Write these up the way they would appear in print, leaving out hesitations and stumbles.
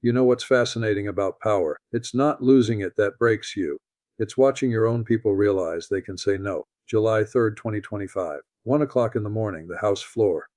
You know what's fascinating about power? It's not losing it that breaks you. It's watching your own people realize they can say no. July 3rd, 2025. 1 o'clock in the morning, the House floor.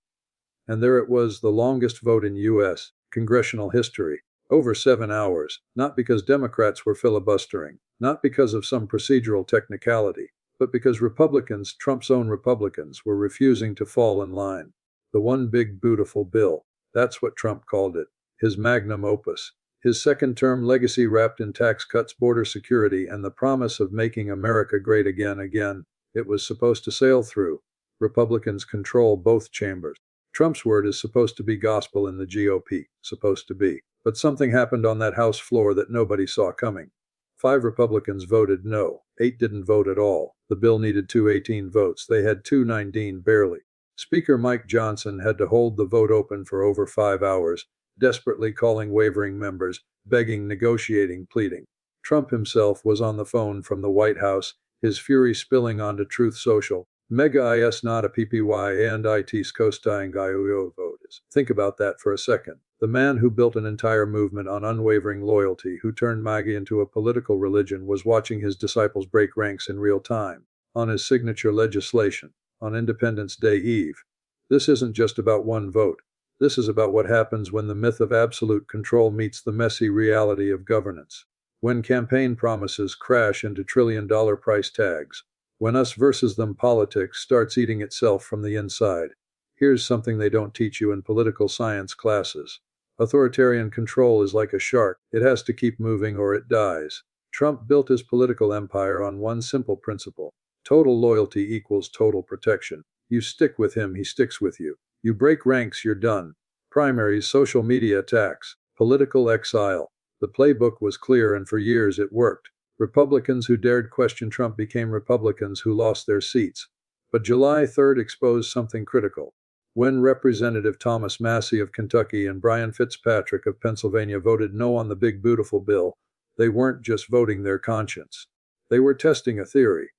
And there it was, the longest vote in U.S. congressional history. Over 7 hours. Not because Democrats were filibustering. Not because of some procedural technicality. But because Republicans, Trump's own Republicans, were refusing to fall in line. The one big beautiful bill. That's what Trump called it. His magnum opus. His second-term legacy wrapped in tax cuts, border security, and the promise of making America great again. It was supposed to sail through. Republicans control both chambers. Trump's word is supposed to be gospel in the GOP. Supposed to be. But something happened on that House floor that nobody saw coming. 5 Republicans voted no. 8 didn't vote at all. The bill needed 218 votes. They had 219 barely. Speaker Mike Johnson had to hold the vote open for over 5 hours, desperately calling wavering members, begging, negotiating, pleading. Trump himself was on the phone from the White House, his fury spilling onto Truth Social. Mega is not a PPY and IT's co-stying vote is. Think about that for a second. The man who built an entire movement on unwavering loyalty, who turned MAGA into a political religion, was watching his disciples break ranks in real time. On his signature legislation. On Independence Day Eve. This isn't just about one vote. This is about what happens when the myth of absolute control meets the messy reality of governance. When campaign promises crash into trillion-dollar price tags. When us versus them politics starts eating itself from the inside. Here's something they don't teach you in political science classes. Authoritarian control is like a shark. It has to keep moving or it dies. Trump built his political empire on one simple principle. Total loyalty equals total protection. You stick with him, he sticks with you. You break ranks, you're done. Primaries, social media attacks, political exile. The playbook was clear, and for years it worked. Republicans who dared question Trump became Republicans who lost their seats. But July 3rd exposed something critical. When Representative Thomas Massie of Kentucky and Brian Fitzpatrick of Pennsylvania voted no on the big beautiful bill, they weren't just voting their conscience. They were testing a theory.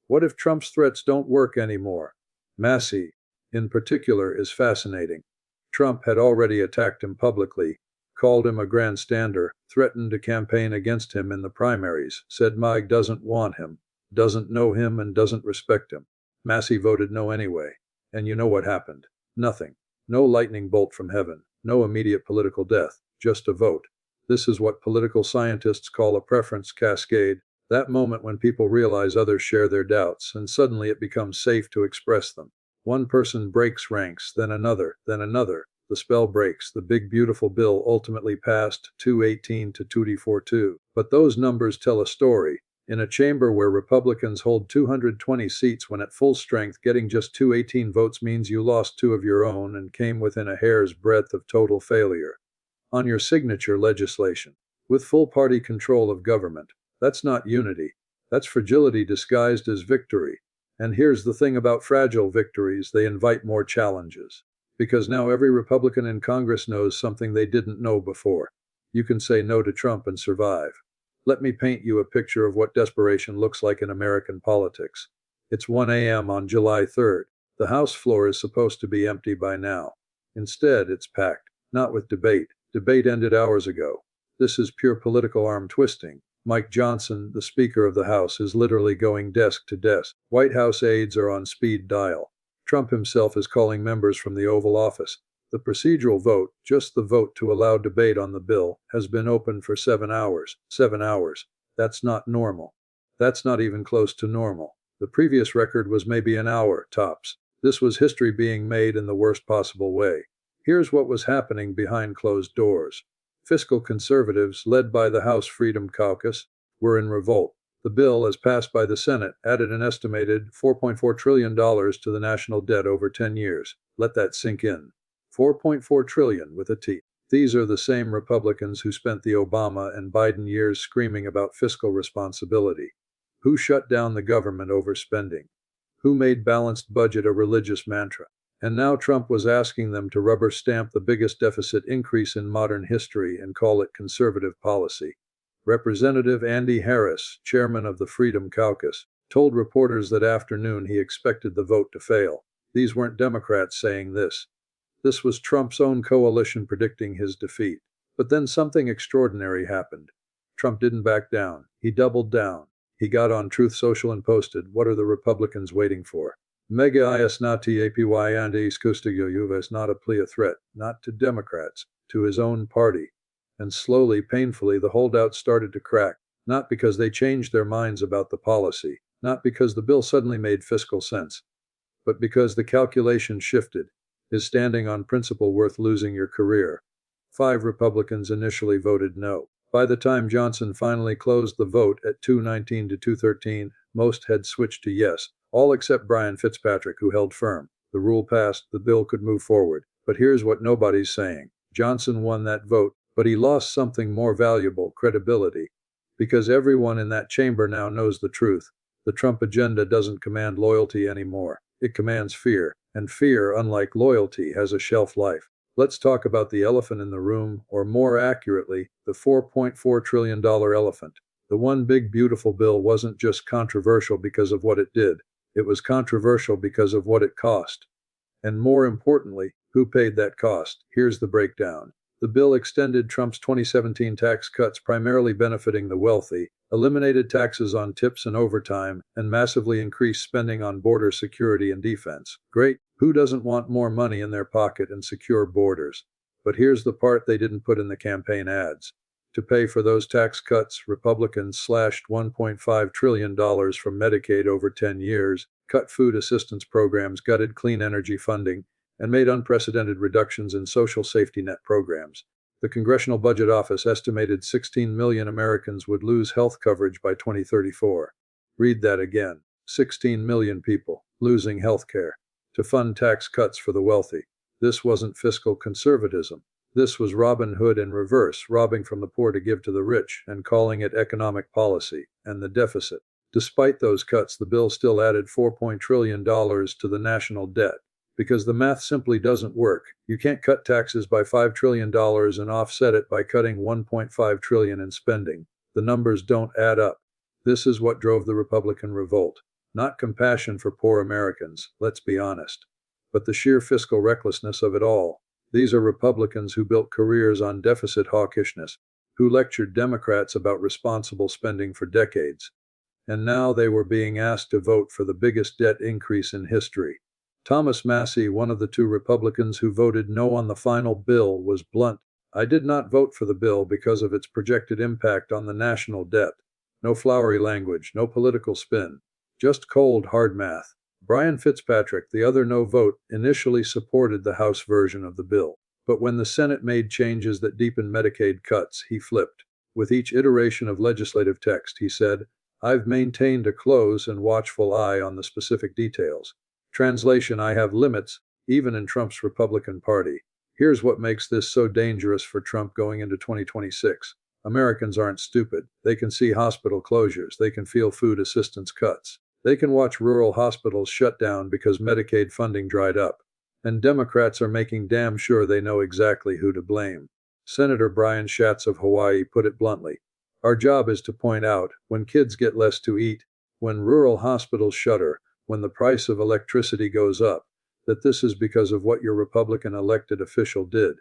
What if Trump's threats don't work anymore? Massie, in particular, is fascinating. Trump had already attacked him publicly, called him a grandstander, threatened to campaign against him in the primaries, said Mike doesn't want him, doesn't know him, and doesn't respect him. Massie voted no anyway. And you know what happened? Nothing. No lightning bolt from heaven. No immediate political death. Just a vote. This is what political scientists call a preference cascade. That moment when people realize others share their doubts, and suddenly it becomes safe to express them. One person breaks ranks, then another, then another. The spell breaks. The big beautiful bill ultimately passed, 218 to 242. But those numbers tell a story. In a chamber where Republicans hold 220 seats when at full strength, getting just 218 votes means you lost 2 of your own and came within a hair's breadth of total failure. On your signature legislation. With full party control of government. That's not unity. That's fragility disguised as victory. And here's the thing about fragile victories: they invite more challenges. Because now every Republican in Congress knows something they didn't know before. You can say no to Trump and survive. Let me paint you a picture of what desperation looks like in American politics. It's 1 a.m. on July 3rd. The House floor is supposed to be empty by now. Instead, it's packed. Not with debate. Debate ended hours ago. This is pure political arm twisting. Mike Johnson, the Speaker of the House, is literally going desk to desk. White House aides are on speed dial. Trump himself is calling members from the Oval Office. The procedural vote, just the vote to allow debate on the bill, has been open for 7 hours. 7 hours. That's not normal. That's not even close to normal. The previous record was maybe an hour, tops. This was history being made in the worst possible way. Here's what was happening behind closed doors. Fiscal conservatives, led by the House Freedom Caucus, were in revolt. The bill, as passed by the Senate, added an estimated $4.4 trillion to the national debt over 10 years. Let that sink in. 4.4 trillion with a T. These are the same Republicans who spent the Obama and Biden years screaming about fiscal responsibility. Who shut down the government overspending? Who made balanced budget a religious mantra? And now Trump was asking them to rubber stamp the biggest deficit increase in modern history and call it conservative policy. Representative Andy Harris, chairman of the Freedom Caucus, told reporters that afternoon he expected the vote to fail. These weren't Democrats saying this. This was Trump's own coalition predicting his defeat. But then something extraordinary happened. Trump didn't back down. He doubled down. He got on Truth Social and posted, "What are the Republicans waiting for? Mega is not tapy and is not a plea a threat, not to Democrats, to his own party." And slowly, painfully, the holdouts started to crack, not because they changed their minds about the policy, not because the bill suddenly made fiscal sense, but because the calculation shifted. Is standing on principle worth losing your career? 5 Republicans initially voted no. By the time Johnson finally closed the vote at 219 to 213, most had switched to yes, all except Brian Fitzpatrick, who held firm. The rule passed, the bill could move forward. But here's what nobody's saying. Johnson won that vote, but he lost something more valuable: credibility. Because everyone in that chamber now knows the truth. The Trump agenda doesn't command loyalty anymore. It commands fear. And fear, unlike loyalty, has a shelf life. Let's talk about the elephant in the room, or more accurately, the $4.4 trillion elephant. The one big beautiful bill wasn't just controversial because of what it did. It was controversial because of what it cost. And more importantly, who paid that cost? Here's the breakdown. The bill extended Trump's 2017 tax cuts, primarily benefiting the wealthy, eliminated taxes on tips and overtime, and massively increased spending on border security and defense. Great. Who doesn't want more money in their pocket and secure borders? But here's the part they didn't put in the campaign ads. To pay for those tax cuts, Republicans slashed $1.5 trillion from Medicaid over 10 years, cut food assistance programs, gutted clean energy funding, and made unprecedented reductions in social safety net programs. The Congressional Budget Office estimated 16 million Americans would lose health coverage by 2034. Read that again. 16 million people losing health care to fund tax cuts for the wealthy. This wasn't fiscal conservatism. This was Robin Hood in reverse, robbing from the poor to give to the rich, and calling it economic policy. And the deficit. Despite those cuts, the bill still added $4 trillion to the national debt. Because the math simply doesn't work. You can't cut taxes by $5 trillion and offset it by cutting $1.5 trillion in spending. The numbers don't add up. This is what drove the Republican revolt. Not compassion for poor Americans, let's be honest, but the sheer fiscal recklessness of it all. These are Republicans who built careers on deficit hawkishness, who lectured Democrats about responsible spending for decades. And now they were being asked to vote for the biggest debt increase in history. Thomas Massie, one of the 2 Republicans who voted no on the final bill, was blunt. "I did not vote for the bill because of its projected impact on the national debt." No flowery language, no political spin. Just cold, hard math. Brian Fitzpatrick, the other no vote, initially supported the House version of the bill. But when the Senate made changes that deepened Medicaid cuts, he flipped. With each iteration of legislative text, he said, "I've maintained a close and watchful eye on the specific details." Translation: I have limits, even in Trump's Republican Party. Here's what makes this so dangerous for Trump going into 2026. Americans aren't stupid. They can see hospital closures. They can feel food assistance cuts. They can watch rural hospitals shut down because Medicaid funding dried up. And Democrats are making damn sure they know exactly who to blame. Senator Brian Schatz of Hawaii put it bluntly. "Our job is to point out, when kids get less to eat, when rural hospitals shutter, when the price of electricity goes up, that this is because of what your Republican elected official did.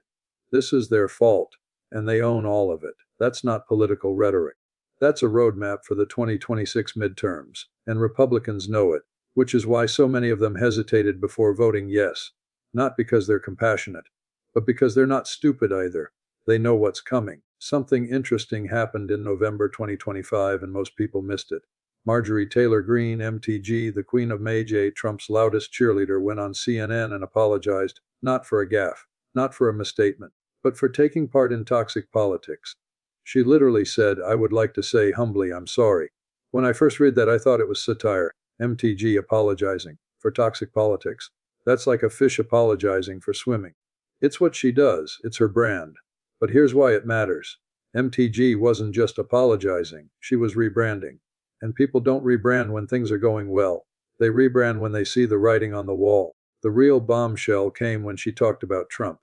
This is their fault, and they own all of it." That's not political rhetoric. That's a roadmap for the 2026 midterms, and Republicans know it, which is why so many of them hesitated before voting yes. Not because they're compassionate, but because they're not stupid either. They know what's coming. Something interesting happened in November 2025 and most people missed it. Marjorie Taylor Greene, MTG, the Queen of MAGA, Trump's loudest cheerleader, went on CNN and apologized, not for a gaffe, not for a misstatement, but for taking part in toxic politics. She literally said, "I would like to say humbly, I'm sorry." When I first read that, I thought it was satire. MTG apologizing for toxic politics. That's like a fish apologizing for swimming. It's what she does. It's her brand. But here's why it matters. MTG wasn't just apologizing. She was rebranding. And people don't rebrand when things are going well. They rebrand when they see the writing on the wall. The real bombshell came when she talked about Trump.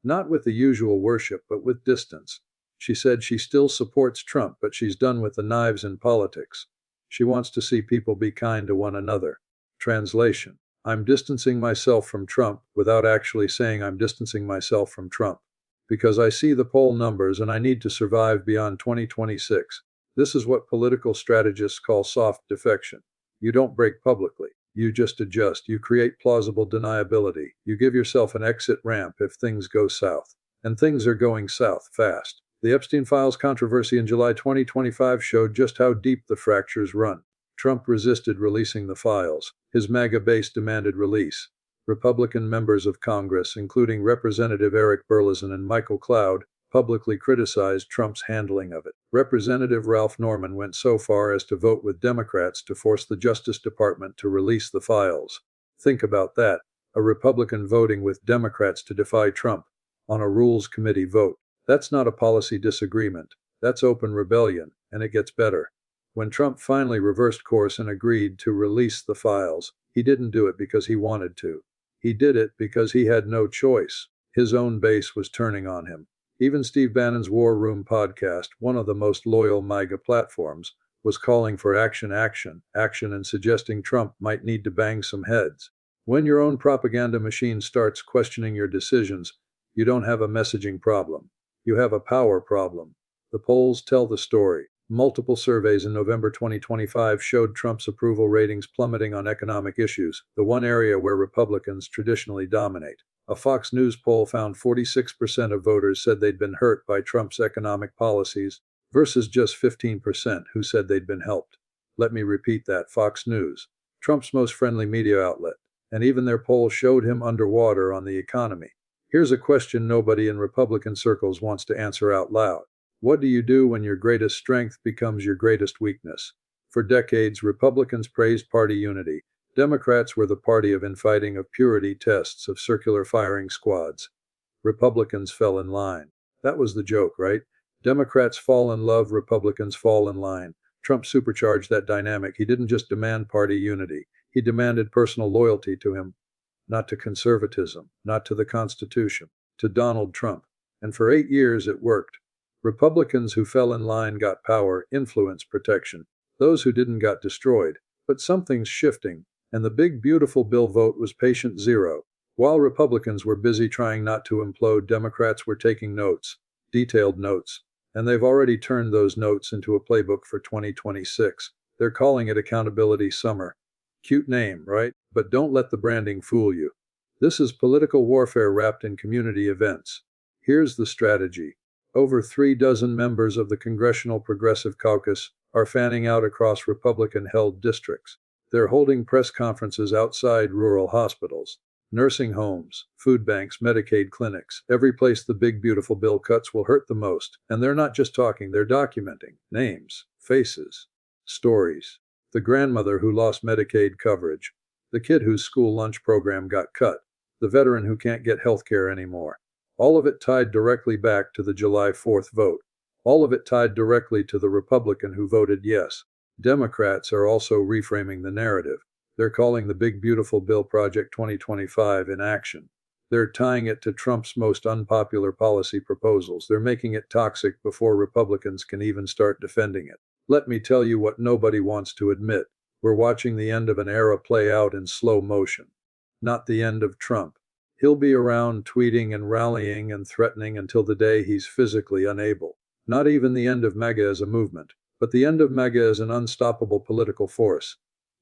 Not with the usual worship, but with distance. She said she still supports Trump, but she's done with the knives in politics. She wants to see people be kind to one another. Translation: I'm distancing myself from Trump without actually saying I'm distancing myself from Trump. Because I see the poll numbers and I need to survive beyond 2026. This is what political strategists call soft defection. You don't break publicly. You just adjust. You create plausible deniability. You give yourself an exit ramp if things go south. And things are going south fast. The Epstein files controversy in July 2025 showed just how deep the fractures run. Trump resisted releasing the files. His MAGA base demanded release. Republican members of Congress, including Representative Eric Burlison and Michael Cloud, publicly criticized Trump's handling of it. Representative Ralph Norman went so far as to vote with Democrats to force the Justice Department to release the files. Think about that, a Republican voting with Democrats to defy Trump on a Rules Committee vote. That's not a policy disagreement. That's open rebellion, and it gets better. When Trump finally reversed course and agreed to release the files, he didn't do it because he wanted to. He did it because he had no choice. His own base was turning on him. Even Steve Bannon's War Room podcast, one of the most loyal MAGA platforms, was calling for action, and suggesting Trump might need to bang some heads. When your own propaganda machine starts questioning your decisions, you don't have a messaging problem. You have a power problem. The polls tell the story. Multiple surveys in November 2025 showed Trump's approval ratings plummeting on economic issues, the one area where Republicans traditionally dominate. A Fox News poll found 46% of voters said they'd been hurt by Trump's economic policies, versus just 15% who said they'd been helped. Let me repeat that: Fox News, Trump's most friendly media outlet, and even their poll showed him underwater on the economy. Here's a question nobody in Republican circles wants to answer out loud. What do you do when your greatest strength becomes your greatest weakness? For decades, Republicans praised party unity. Democrats were the party of infighting, of purity tests, of circular firing squads. Republicans fell in line. That was the joke, right? Democrats fall in love, Republicans fall in line. Trump supercharged that dynamic. He didn't just demand party unity. He demanded personal loyalty to him. Not to conservatism, not to the Constitution, to Donald Trump. And for 8 years it worked. Republicans who fell in line got power, influence, protection. Those who didn't got destroyed. But something's shifting, and the big beautiful bill vote was patient zero. While Republicans were busy trying not to implode, Democrats were taking notes, detailed notes, and they've already turned those notes into a playbook for 2026. They're calling it Accountability Summer. Cute name, right? But don't let the branding fool you. This is political warfare wrapped in community events. Here's the strategy. Over 3 dozen members of the Congressional Progressive Caucus are fanning out across Republican-held districts. They're holding press conferences outside rural hospitals, nursing homes, food banks, Medicaid clinics, every place the big beautiful bill cuts will hurt the most. And they're not just talking, they're documenting names, faces, stories. The grandmother who lost Medicaid coverage, the kid whose school lunch program got cut, the veteran who can't get health care anymore. All of it tied directly back to the July 4th vote. All of it tied directly to the Republican who voted yes. Democrats are also reframing the narrative. They're calling the Big Beautiful Bill Project 2025 in action. They're tying it to Trump's most unpopular policy proposals. They're making it toxic before Republicans can even start defending it. Let me tell you what nobody wants to admit. We're watching the end of an era play out in slow motion. Not the end of Trump. He'll be around tweeting and rallying and threatening until the day he's physically unable. Not even the end of MAGA as a movement, but the end of MAGA as an unstoppable political force.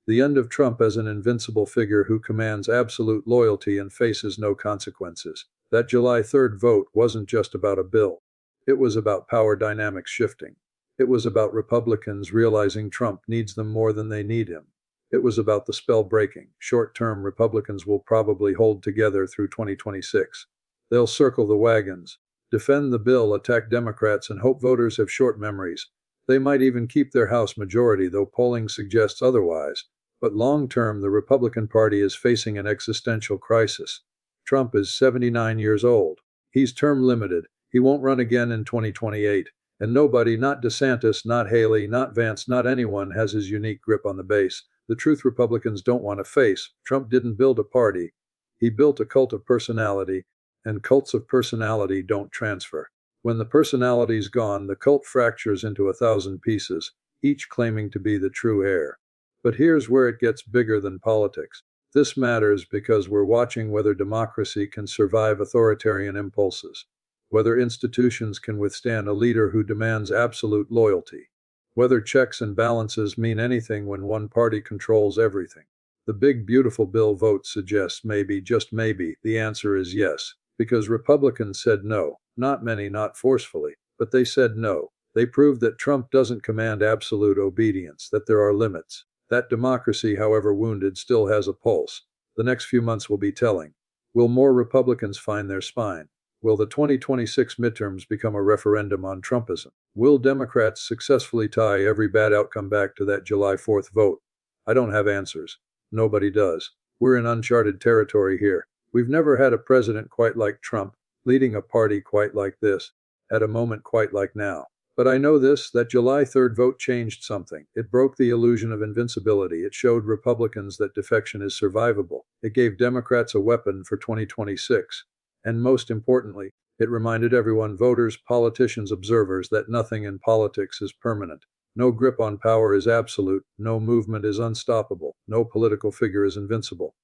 The end of Trump as an invincible figure who commands absolute loyalty and faces no consequences. That July 3rd vote wasn't just about a bill. It was about power dynamics shifting. It was about Republicans realizing Trump needs them more than they need him. It was about the spell breaking. Short-term Republicans will probably hold together through 2026. They'll circle the wagons, defend the bill, attack Democrats, and hope voters have short memories. They might even keep their House majority, though polling suggests otherwise. But long-term, the Republican Party is facing an existential crisis. Trump is 79 years old. He's term limited. He won't run again in 2028. And nobody, not DeSantis, not Haley, not Vance, not anyone, has his unique grip on the base. The truth Republicans don't want to face: Trump didn't build a party. He built a cult of personality, and cults of personality don't transfer. When the personality's gone, the cult fractures into 1,000 pieces, each claiming to be the true heir. But here's where it gets bigger than politics. This matters because we're watching whether democracy can survive authoritarian impulses. whether institutions can withstand a leader who demands absolute loyalty, whether checks and balances mean anything when one party controls everything. The big beautiful bill vote suggests maybe, just maybe, the answer is yes, because Republicans said no, not many, not forcefully, but they said no. They proved that Trump doesn't command absolute obedience, that there are limits. That democracy, however wounded, still has a pulse. The next few months will be telling. Will more Republicans find their spine? Will the 2026 midterms become a referendum on Trumpism? Will Democrats successfully tie every bad outcome back to that July 4th vote? I don't have answers. Nobody does. We're in uncharted territory here. We've never had a president quite like Trump, leading a party quite like this, at a moment quite like now. But I know this, that July 3rd vote changed something. It broke the illusion of invincibility. It showed Republicans that defection is survivable. It gave Democrats a weapon for 2026. And most importantly, it reminded everyone, voters, politicians, observers, that nothing in politics is permanent. No grip on power is absolute. No movement is unstoppable. No political figure is invincible.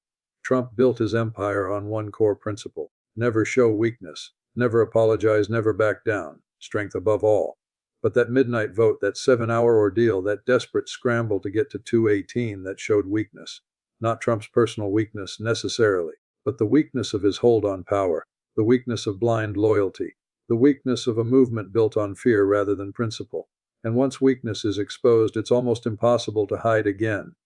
Trump built his empire on one core principle: never show weakness, never apologize, never back down, strength above all. But that midnight vote, that 7-hour ordeal, that desperate scramble to get to 218, that showed weakness. Not Trump's personal weakness necessarily, but the weakness of his hold on power, the weakness of blind loyalty, the weakness of a movement built on fear rather than principle. And once weakness is exposed, it's almost impossible to hide again.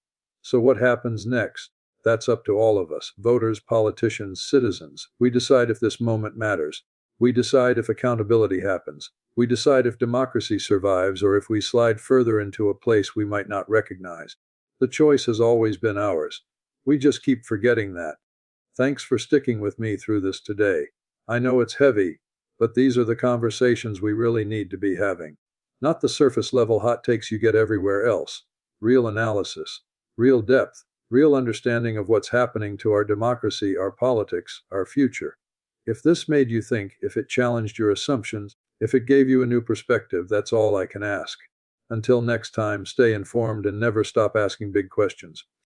So what happens next? That's up to all of us, voters, politicians, citizens. We decide if this moment matters. We decide if accountability happens. We decide if democracy survives, or if we slide further into a place we might not recognize. The choice has always been ours. We just keep forgetting that. Thanks for sticking with me through this today. I know it's heavy, but these are the conversations we really need to be having. Not the surface level hot takes you get everywhere else. Real analysis, real depth, real understanding of what's happening to our democracy, our politics, our future. If this made you think, if it challenged your assumptions, if it gave you a new perspective, that's all I can ask. Until next time, stay informed and never stop asking big questions.